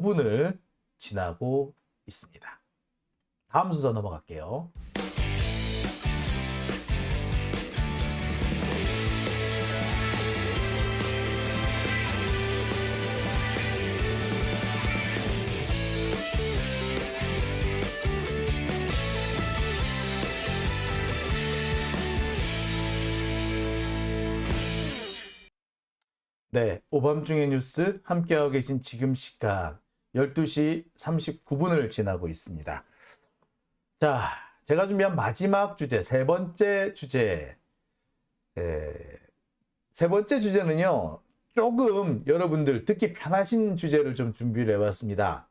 45분을 지나고 있습니다. 다음 순서 넘어갈게요. 네, 오밤중의 뉴스 함께하고 계신 지금 시간 12시 39분을 지나고 있습니다. 자, 제가 준비한 마지막 주제, 세 번째 주제. 세 번째 주제는요, 조금 여러분들 듣기 편하신 주제를 좀 준비를 해봤습니다.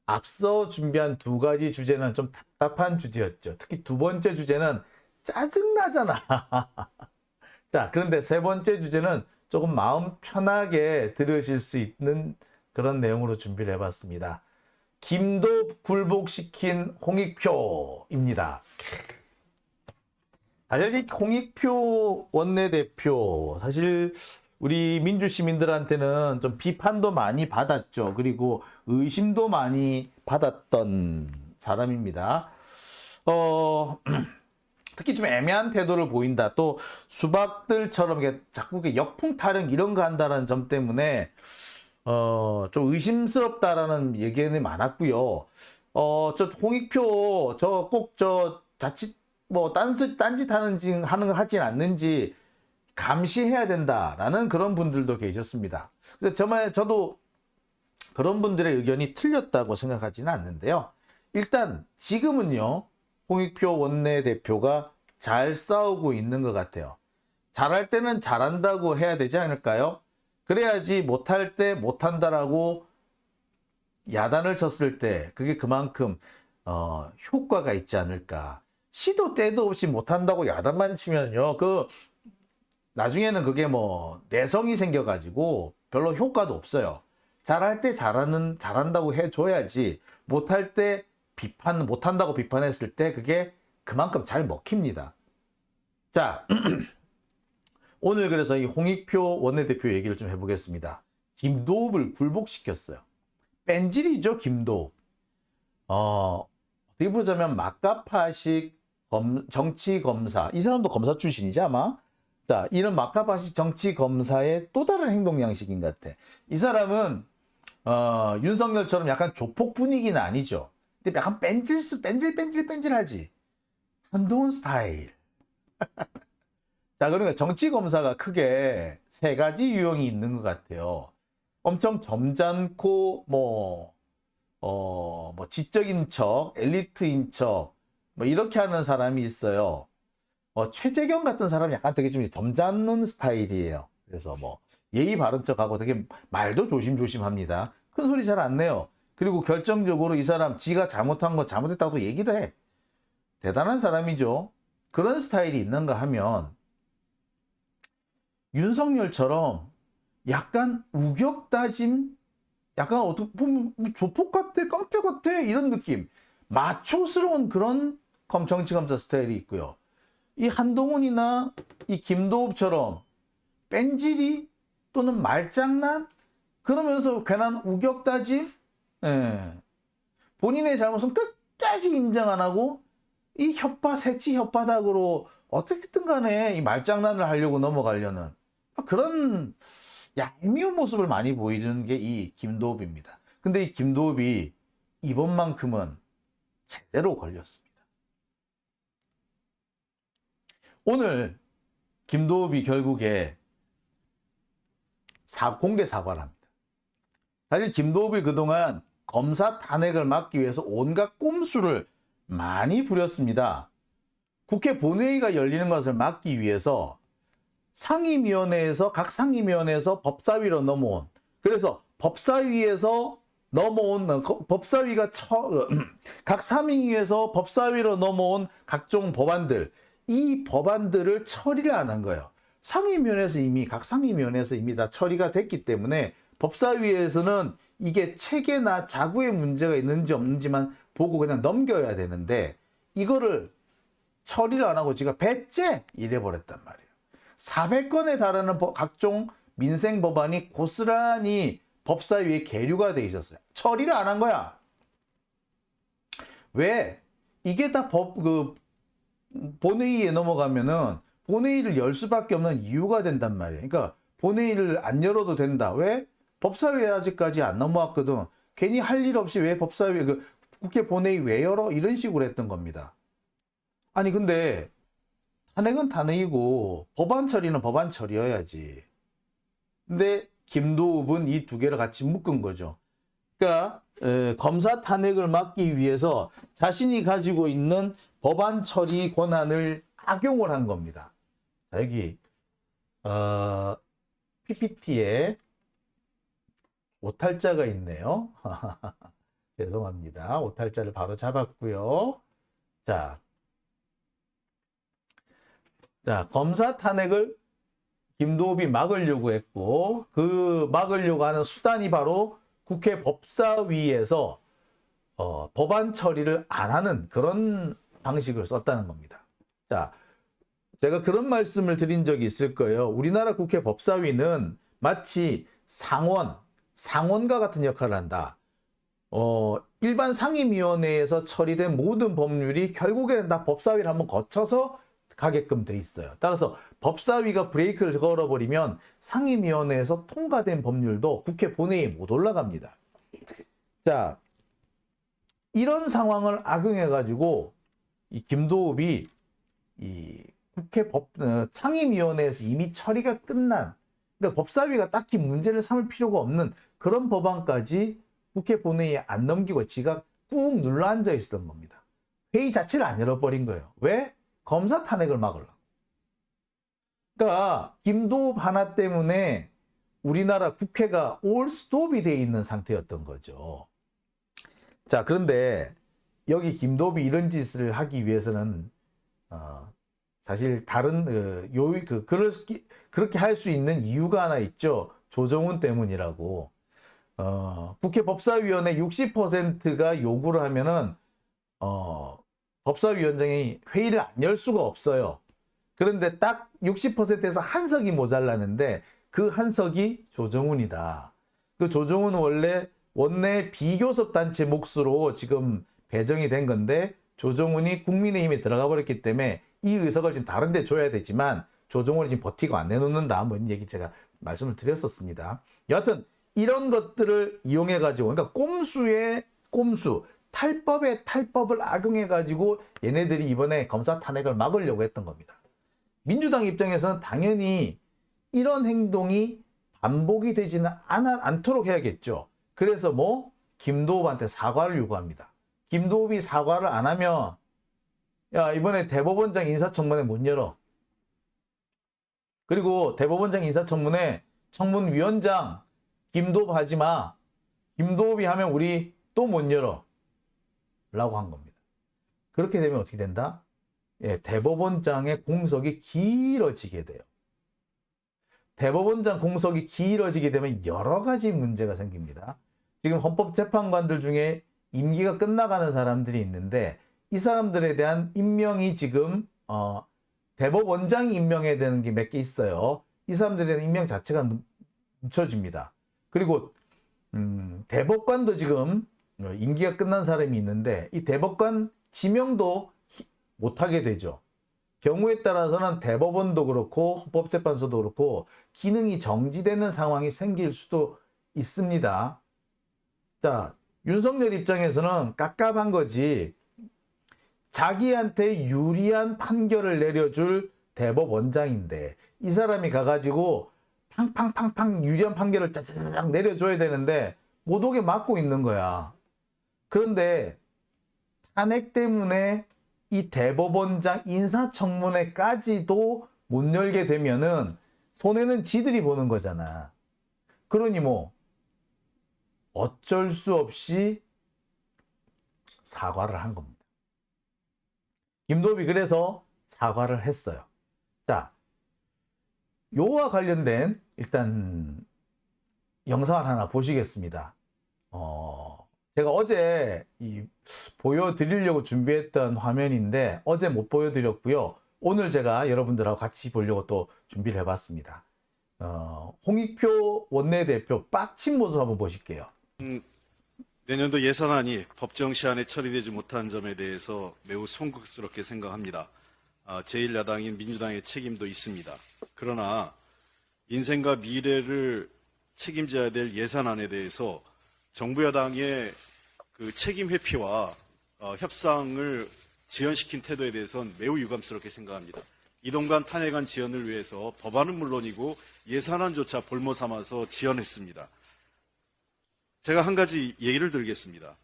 앞서 준비한 두 가지 주제는 좀 답답한 주제였죠. 특히 두 번째 주제는 짜증나잖아. 자, 그런데 세 번째 주제는 조금 마음 편하게 들으실 수 있는 그런 내용으로 준비를 해봤습니다. 김도 굴복시킨 홍익표입니다. 사실 홍익표 원내대표, 사실 우리 민주시민들한테는 좀 비판도 많이 받았죠. 그리고 의심도 많이 받았던 사람입니다. 특히 좀 애매한 태도를 보인다. 또 수박들처럼 자꾸 역풍 타령 이런 거 한다는 점 때문에 좀 의심스럽다라는 얘기는 많았고요. 저 홍익표 저 자칫 뭐 딴짓 하진 않는지 감시해야 된다라는 그런 분들도 계셨습니다. 그래서 저도 그런 분들의 의견이 틀렸다고 생각하지는 않는데요. 일단 지금은요, 홍익표 원내대표가 잘 싸우고 있는 것 같아요. 잘할 때는 잘한다고 해야 되지 않을까요? 그래야지 못할 때 못한다라고 야단을 쳤을 때 그게 그만큼 효과가 있지 않을까. 시도 때도 없이 못한다고 야단만 치면요, 나중에는 그게 뭐 내성이 생겨가지고 별로 효과도 없어요. 잘할 때 잘한다고 해줘야지, 못할 때 못한다고 비판했을 때 그게 그만큼 잘 먹힙니다. 자, 오늘 그래서 이 홍익표 원내대표 얘기를 좀 해보겠습니다. 김도읍을 굴복시켰어요. 뺀질이죠, 김도읍. 어떻게 보자면 막가파식 정치검사, 이 사람도 검사 출신이지 아마? 자, 이런 막가파식 정치검사의 또 다른 행동 양식인 것 같아. 이 사람은 윤석열처럼 약간 조폭 분위기는 아니죠. 근데 약간 뺀질하지. 한동훈 스타일. 자, 그러니까 정치검사가 크게 세 가지 유형이 있는 것 같아요. 엄청 점잖고, 지적인 척, 엘리트인 척, 이렇게 하는 사람이 있어요. 최재경 같은 사람이 약간 되게 좀 점잖은 스타일이에요. 그래서 예의 바른 척하고 되게 말도 조심조심합니다. 큰 소리 잘 안 내요. 그리고 결정적으로 이 사람 지가 잘못한 거 잘못했다고 얘기를 해. 대단한 사람이죠. 그런 스타일이 있는가 하면 윤석열처럼 약간 우격다짐, 약간 어떻게 보면 조폭 같아, 깡패 같아 이런 느낌, 마초스러운 그런 정치검사 스타일이 있고요. 이 한동훈이나 이 김도읍처럼 뺀질이 또는 말장난, 그러면서 괜한 우격다짐, 본인의 잘못은 끝까지 인정 안 하고 이 새치 혓바닥으로 어떻게든 간에 이 말장난을 하려고 넘어가려는 그런 얄미운 모습을 많이 보이는 게 이 김도읍입니다. 근데 이 김도읍이 이번만큼은 제대로 걸렸습니다. 오늘 김도읍이 결국에 공개 사과를 합니다. 사실 김도읍이 그동안 검사 탄핵을 막기 위해서 온갖 꼼수를 많이 부렸습니다. 국회 본회의가 열리는 것을 막기 위해서 각 상임위원회에서 법사위로 넘어온, 그래서 법사위에서 넘어온 각 상임위에서 법사위로 넘어온 각종 법안들, 이 법안들을 처리를 안 한 거예요. 각 상임위원회에서 이미 다 처리가 됐기 때문에 법사위에서는 이게 체계나 자구에 문제가 있는지 없는지만 보고 그냥 넘겨야 되는데, 이거를 처리를 안 하고 지가 배째 이래버렸단 말이에요. 400건에 달하는 각종 민생 법안이 고스란히 법사위에 계류가 돼 있었어요. 처리를 안 한 거야. 왜? 이게 다 본회의에 넘어가면은 본회의를 열 수밖에 없는 이유가 된단 말이에요. 그러니까 본회의를 안 열어도 된다. 왜? 법사위에 아직까지 안 넘어왔거든. 괜히 할 일 없이 왜 법사위, 국회 본회의 왜 열어? 이런 식으로 했던 겁니다. 아니, 근데 탄핵은 탄핵이고 법안 처리는 법안 처리여야지. 근데 김도읍은 이 두 개를 같이 묶은 거죠. 그러니까 검사 탄핵을 막기 위해서 자신이 가지고 있는 법안 처리 권한을 악용을 한 겁니다. 자, 여기 PPT에 오탈자가 있네요. 죄송합니다. 오탈자를 바로 잡았고요. 자, 검사 탄핵을 김도읍이 막으려고 했고, 그 막으려고 하는 수단이 바로 국회 법사위에서 법안 처리를 안 하는 그런 방식을 썼다는 겁니다. 자, 제가 그런 말씀을 드린 적이 있을 거예요. 우리나라 국회 법사위는 마치 상원과 같은 역할을 한다. 일반 상임위원회에서 처리된 모든 법률이 결국에는 다 법사위를 한번 거쳐서 가게끔 돼 있어요. 따라서 법사위가 브레이크를 걸어버리면 상임위원회에서 통과된 법률도 국회 본회의에 못 올라갑니다. 자, 이런 상황을 악용해가지고 이 김도읍이 이 국회 상임위원회에서 이미 처리가 끝난, 그러니까 법사위가 딱히 문제를 삼을 필요가 없는 그런 법안까지 국회 본회의에 안 넘기고 지가 꾹 눌러 앉아 있었던 겁니다. 회의 자체를 안 열어버린 거예요. 왜? 검사 탄핵을 막으려고. 그러니까 김도읍 하나 때문에 우리나라 국회가 올스톱이 돼 있는 상태였던 거죠. 자, 그런데 여기 김도읍이 이런 짓을 하기 위해서는 사실 다른 그렇게 할 수 있는 이유가 하나 있죠. 조정훈 때문이라고. 국회 법사위원회 60%가 요구를 하면은 법사위원장이 회의를 안 열 수가 없어요. 그런데 딱 60%에서 한 석이 모자라는데 그 한 석이 조정훈이다. 그 조정훈은 원래 원내 비교섭 단체 몫으로 지금 배정이 된 건데 조정훈이 국민의힘에 들어가 버렸기 때문에 이 의석을 지금 다른 데 줘야 되지만 조정훈이 지금 버티고 안 내놓는다. 뭐 이런 얘기 제가 말씀을 드렸었습니다. 여하튼 이런 것들을 이용해 가지고, 그러니까 꼼수의 꼼수, 탈법의 탈법을 악용해 가지고 얘네들이 이번에 검사 탄핵을 막으려고 했던 겁니다. 민주당 입장에서는 당연히 이런 행동이 반복이 되지는 않도록 해야겠죠. 그래서 김도읍한테 사과를 요구합니다. 김도읍이 사과를 안 하면 야, 이번에 대법원장 인사청문회 못 열어. 그리고 대법원장 인사청문회 청문위원장 김도읍 하지 마. 김도읍이 하면 우리 또 못 열어. 라고 한 겁니다. 그렇게 되면 어떻게 된다? 예, 대법원장의 공석이 길어지게 돼요. 대법원장 공석이 길어지게 되면 여러 가지 문제가 생깁니다. 지금 헌법재판관들 중에 임기가 끝나가는 사람들이 있는데 이 사람들에 대한 임명이 지금 대법원장이 임명해야 되는 게 몇 개 있어요. 이 사람들에 대한 임명 자체가 늦춰집니다. 그리고 대법관도 지금 임기가 끝난 사람이 있는데 이 대법관 지명도 못하게 되죠. 경우에 따라서는 대법원도 그렇고 헌법재판소도 그렇고 기능이 정지되는 상황이 생길 수도 있습니다. 자, 윤석열 입장에서는 깝깝한 거지. 자기한테 유리한 판결을 내려줄 대법원장인데 이 사람이 가가지고 팡팡팡팡 유리한 판결을 짜자작 내려줘야 되는데 못 오게 막고 있는 거야. 그런데 탄핵 때문에 이 대법원장 인사청문회까지도 못 열게 되면은 손해는 지들이 보는 거잖아. 그러니 어쩔 수 없이 사과를 한 겁니다. 김도읍이 그래서 사과를 했어요. 자, 요와 관련된 일단 영상을 하나 보시겠습니다. 제가 어제 보여드리려고 준비했던 화면인데 어제 못 보여드렸고요. 오늘 제가 여러분들하고 같이 보려고 또 준비를 해봤습니다. 홍익표 원내대표 빡친 모습 한번 보실게요. 내년도 예산안이 법정 시한에 처리되지 못한 점에 대해서 매우 송구스럽게 생각합니다. 제1야당인 민주당의 책임도 있습니다. 그러나 인생과 미래를 책임져야 될 예산안에 대해서 정부 여당의 그 책임 회피와 협상을 지연시킨 태도에 대해서는 매우 유감스럽게 생각합니다. 이동관 탄핵안 지연을 위해서 법안은 물론이고 예산안조차 볼모 삼아서 지연했습니다. 제가 한 가지 예를 들겠습니다.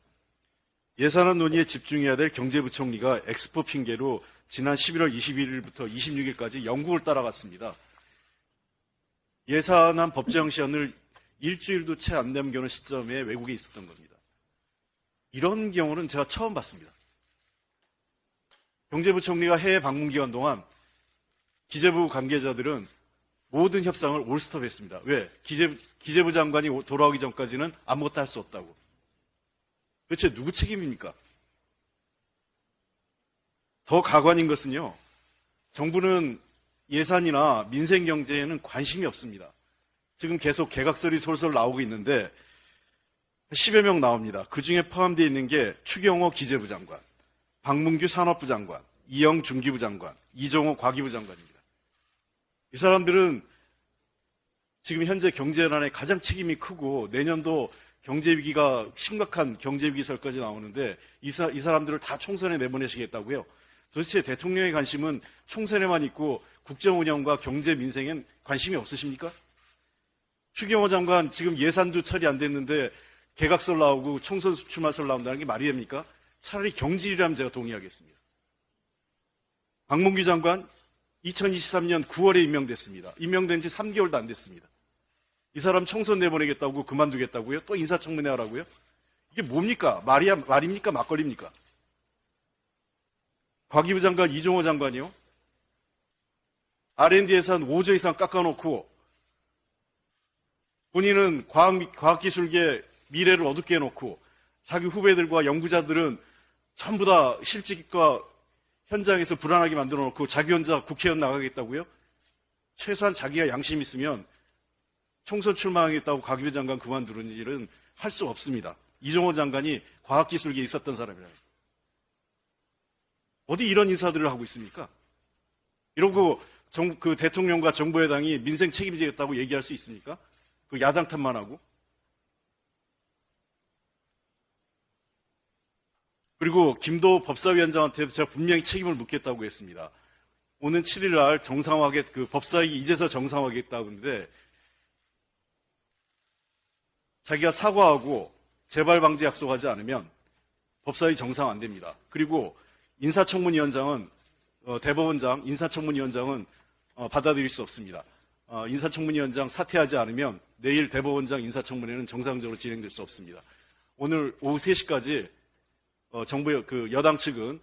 예산안 논의에 집중해야 될 경제부총리가 엑스포 핑계로 지난 11월 21일부터 26일까지 영국을 따라갔습니다. 예산안 법정 시한을 일주일도 채 안 남겨놓은 시점에 외국에 있었던 겁니다. 이런 경우는 제가 처음 봤습니다. 경제부총리가 해외 방문 기간 동안 기재부 관계자들은 모든 협상을 올스톱했습니다. 왜? 기재부 장관이 돌아오기 전까지는 아무것도 할 수 없다고. 도대체 누구 책임입니까? 더 가관인 것은요. 정부는 예산이나 민생 경제에는 관심이 없습니다. 지금 계속 개각설이 솔솔 나오고 있는데 10여 명 나옵니다. 그중에 포함되어 있는 게 추경호 기재부 장관, 박문규 산업부 장관, 이영 중기부 장관, 이종호 과기부 장관입니다. 이 사람들은 지금 현재 경제난에 가장 책임이 크고 내년도 경제위기가 심각한 경제위기설까지 나오는데 이 사람들을 다 총선에 내보내시겠다고요? 도대체 대통령의 관심은 총선에만 있고 국정운영과 경제 민생엔 관심이 없으십니까? 추경호 장관 지금 예산도 처리 안 됐는데 개각설 나오고 총선 출마설 나온다는 게 말이 됩니까? 차라리 경질이라면 제가 동의하겠습니다. 박문규 장관 2023년 9월에 임명됐습니다. 임명된 지 3개월도 안 됐습니다. 이 사람 총선 내보내겠다고 그만두겠다고요? 또 인사청문회 하라고요? 이게 뭡니까? 말입니까? 막걸리입니까? 과기부 장관 이종호 장관이요? R&D 예산 5조 이상 깎아놓고 본인은 과학기술계 미래를 어둡게 해놓고 자기 후배들과 연구자들은 전부 다 실직과 현장에서 불안하게 만들어 놓고 자기 혼자 국회의원 나가겠다고요? 최소한 자기가 양심 있으면 총선 출마하겠다고 과기부 장관 그만두는 일은 할 수 없습니다. 이종호 장관이 과학기술계에 있었던 사람이라요. 어디 이런 인사들을 하고 있습니까? 이러고 그 대통령과 정부 여당이 민생 책임지겠다고 얘기할 수 있습니까? 그 야당 탓만 하고. 그리고 김도 법사위원장한테도 제가 분명히 책임을 묻겠다고 했습니다. 오는 7일 날 정상화하게, 그 법사위 이제서 정상화하겠다고 하는데 자기가 사과하고 재발 방지 약속하지 않으면 법사위 정상 안 됩니다. 그리고 인사청문위원장은 대법원장 인사청문위원장은 받아들일 수 없습니다. 인사청문위원장 사퇴하지 않으면 내일 대법원장 인사청문회는 정상적으로 진행될 수 없습니다. 오늘 오후 3시까지 정부 여당 측은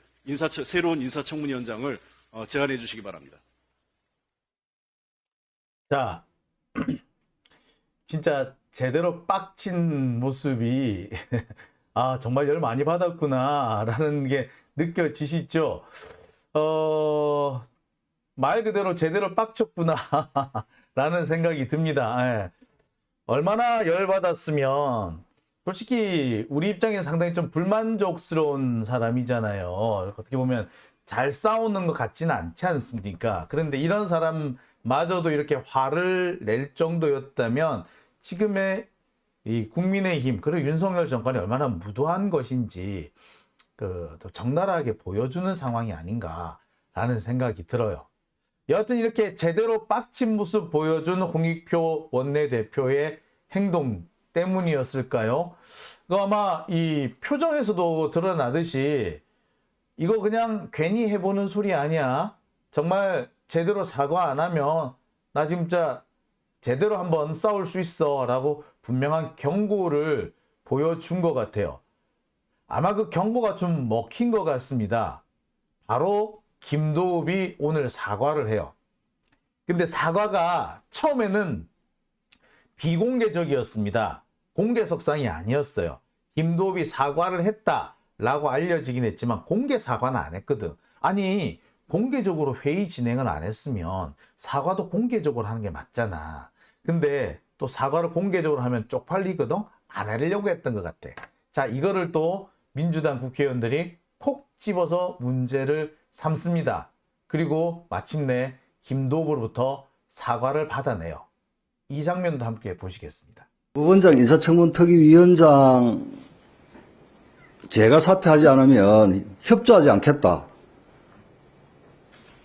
새로운 인사청문위원장을 제안해 주시기 바랍니다. 자, 진짜 제대로 빡친 모습이 정말 열 많이 받았구나라는 게 느껴지시죠? 말 그대로 제대로 빡쳤구나라는 생각이 듭니다. 예. 얼마나 열 받았으면 솔직히 우리 입장에서 상당히 좀 불만족스러운 사람이잖아요. 어떻게 보면 잘 싸우는 것 같지는 않지 않습니까? 그런데 이런 사람마저도 이렇게 화를 낼 정도였다면 지금의 이 국민의힘 그리고 윤석열 정권이 얼마나 무도한 것인지 더 적나라하게 보여주는 상황이 아닌가라는 생각이 들어요. 여하튼 이렇게 제대로 빡친 모습 보여준 홍익표 원내대표의 행동 때문이었을까요? 아마 이 표정에서도 드러나듯이 이거 그냥 괜히 해보는 소리 아니야. 정말 제대로 사과 안 하면 나 진짜 제대로 한번 싸울 수 있어 라고 분명한 경고를 보여준 것 같아요. 아마 그 경고가 좀 먹힌 것 같습니다. 바로 김도읍이 오늘 사과를 해요. 근데 사과가 처음에는 비공개적이었습니다. 공개석상이 아니었어요. 김도읍이 사과를 했다라고 알려지긴 했지만 공개 사과는 안 했거든. 아니 공개적으로 회의 진행을 안 했으면 사과도 공개적으로 하는 게 맞잖아. 근데 또 사과를 공개적으로 하면 쪽팔리거든. 안 하려고 했던 것 같아. 자, 이거를 또 민주당 국회의원들이 콕 집어서 문제를 삼습니다. 그리고 마침내 김도부로부터 사과를 받아내요. 이 장면도 함께 보시겠습니다. 부원장 인사청문특위위원장 제가 사퇴하지 않으면 협조하지 않겠다.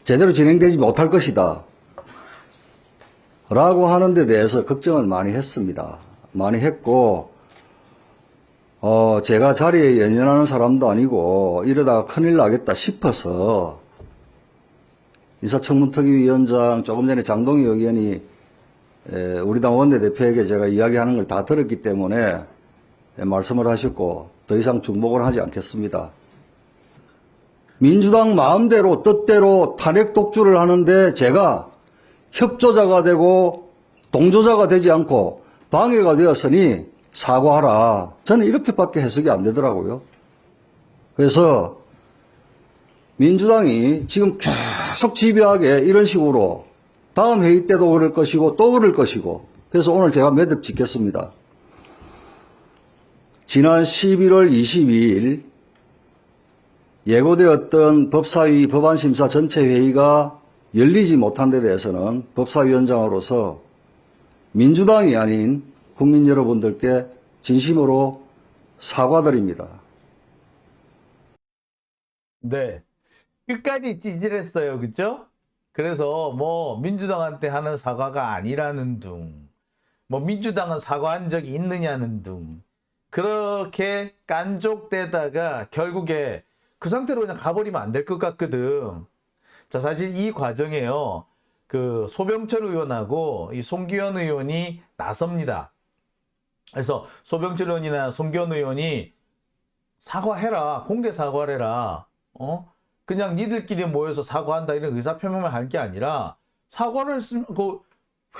제대로 진행되지 못할 것이다. 라고 하는 데 대해서 걱정을 많이 했습니다. 많이 했고 제가 자리에 연연하는 사람도 아니고 이러다가 큰일 나겠다 싶어서 인사청문특위위원장 조금 전에 장동희 의원이 우리 당 원내대표에게 제가 이야기하는 걸 다 들었기 때문에 말씀을 하셨고 더 이상 중복을 하지 않겠습니다. 민주당 마음대로 뜻대로 탄핵 독주를 하는데 제가 협조자가 되고 동조자가 되지 않고 방해가 되었으니 사과하라. 저는 이렇게밖에 해석이 안 되더라고요. 그래서 민주당이 지금 계속 집요하게 이런 식으로 다음 회의 때도 그럴 것이고 또 그럴 것이고 그래서 오늘 제가 매듭 짓겠습니다. 지난 11월 22일 예고되었던 법사위 법안심사 전체 회의가 열리지 못한 데 대해서는 법사위원장으로서 민주당이 아닌 국민 여러분들께 진심으로 사과드립니다. 네. 끝까지 찌질했어요. 그죠? 그래서 뭐 민주당한테 하는 사과가 아니라는 둥, 뭐 민주당은 사과한 적이 있느냐는 둥, 그렇게 깐족대다가 결국에 그 상태로 그냥 가버리면 안 될 것 같거든. 자, 사실 이 과정에요. 그 소병철 의원하고 이 송기현 의원이 나섭니다. 그래서 소병철 의원이나 송기현 의원이 사과해라. 공개 사과를 해라. 그냥 니들끼리 모여서 사과한다 이런 의사표명만 할 게 아니라 사과를 했으면 그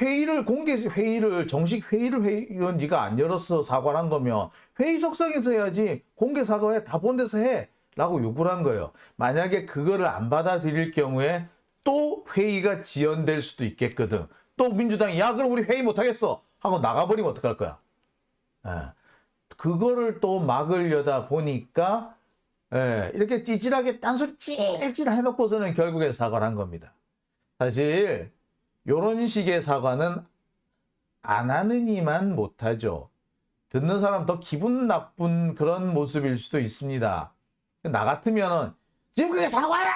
회의를 공개 회의를 정식 회의를 네가 안 열었어 사과를 한 거면 회의석상에서 해야지 공개 사과해 다 본 데서 해라고 요구를 한 거예요. 만약에 그거를 안 받아들일 경우에 또 회의가 지연될 수도 있겠거든. 또 민주당이 야 그럼 우리 회의 못 하겠어 하고 나가버리면 어떡할 거야. 그거를 또 막으려다 보니까 이렇게 찌질하게 딴소리 찔찔 해놓고서는 결국에 사과를 한 겁니다. 사실 이런 식의 사과는 안 하느니만 못하죠. 듣는 사람 더 기분 나쁜 그런 모습일 수도 있습니다. 나 같으면은 지금 그게 사과야!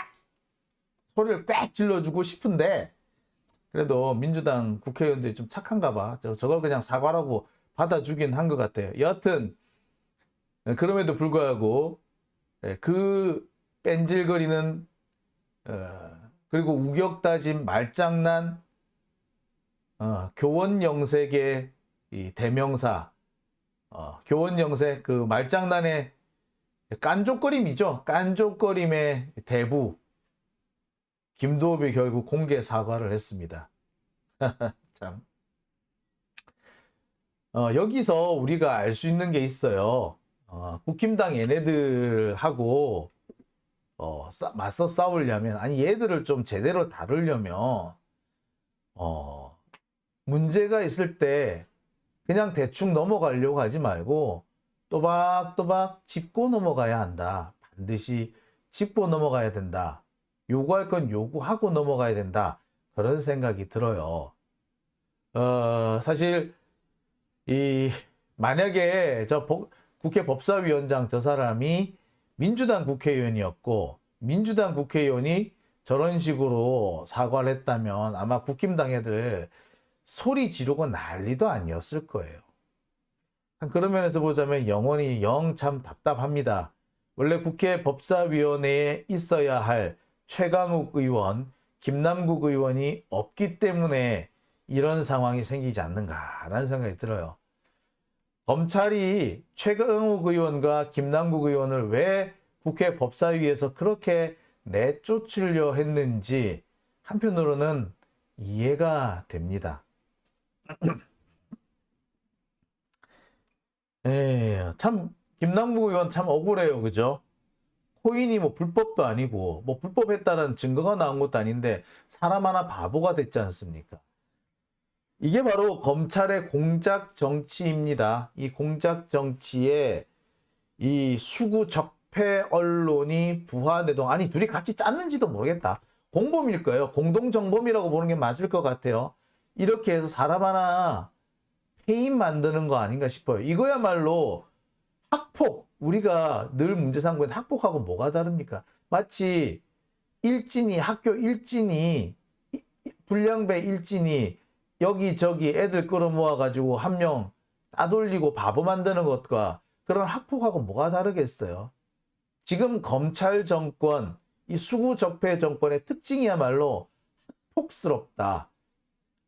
소리를 꽥 질러주고 싶은데 그래도 민주당 국회의원들이 좀 착한가 봐. 저걸 그냥 사과라고 받아주긴 한 것 같아요. 여하튼 그럼에도 불구하고 그 뺀질거리는 그리고 우격다짐 말장난 교원영색의 이 대명사 교원영색 그 말장난의 깐족거림이죠. 깐족거림의 대부 김도읍이 결국 공개 사과를 했습니다. 참. 여기서 우리가 알 수 있는 게 있어요. 국힘당 얘네들하고 맞서 싸우려면 아니 얘들을 좀 제대로 다루려면 문제가 있을 때 그냥 대충 넘어가려고 하지 말고 또박또박 짚고 넘어가야 한다. 반드시 짚고 넘어가야 된다. 요구할 건 요구하고 넘어가야 된다. 그런 생각이 들어요. 사실 만약에 국회 법사위원장 저 사람이 민주당 국회의원이었고 민주당 국회의원이 저런 식으로 사과를 했다면 아마 국힘당 애들 소리 지르고 난리도 아니었을 거예요. 그런 면에서 보자면 영원히 영 참 답답합니다. 원래 국회 법사위원회에 있어야 할 최강욱 의원, 김남국 의원이 없기 때문에 이런 상황이 생기지 않는가라는 생각이 들어요. 검찰이 최강욱 의원과 김남국 의원을 왜 국회 법사위에서 그렇게 내쫓으려 했는지 한편으로는 이해가 됩니다. 참 김남국 의원 참 억울해요. 그죠? 코인이 뭐 불법도 아니고 뭐 불법했다는 증거가 나온 것도 아닌데 사람 하나 바보가 됐지 않습니까? 이게 바로 검찰의 공작 정치입니다. 이 공작 정치에 이 수구 적폐 언론이 부하내동, 아니 둘이 같이 짰는지도 모르겠다. 공범일 거예요. 공동정범이라고 보는 게 맞을 것 같아요. 이렇게 해서 사람 하나 페인 만드는 거 아닌가 싶어요. 이거야말로 학폭, 우리가 늘 문제 삼고 있는 학폭하고 뭐가 다릅니까? 마치 일진이, 학교 일진이, 불량배 일진이 여기저기 애들 끌어모아 가지고 한 명 따돌리고 바보 만드는 것과 그런 학폭하고 뭐가 다르겠어요? 지금 검찰 정권, 이 수구 적폐 정권의 특징이야말로 학폭스럽다.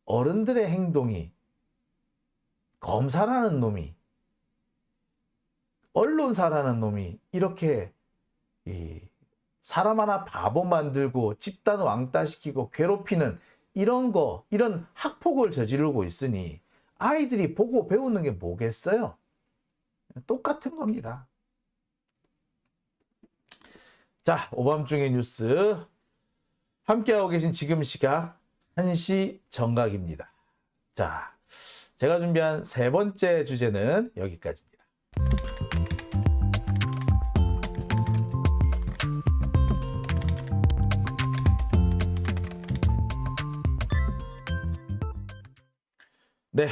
어른들의 행동이, 검사라는 놈이, 언론사라는 놈이 이렇게 사람 하나 바보 만들고 집단 왕따시키고 괴롭히는 이런 거, 이런 학폭을 저지르고 있으니 아이들이 보고 배우는 게 뭐겠어요? 똑같은 겁니다. 자, 오밤중의 뉴스 함께하고 계신 지금 시각 1시 정각입니다. 자, 제가 준비한 세 번째 주제는 여기까지입니다. 네,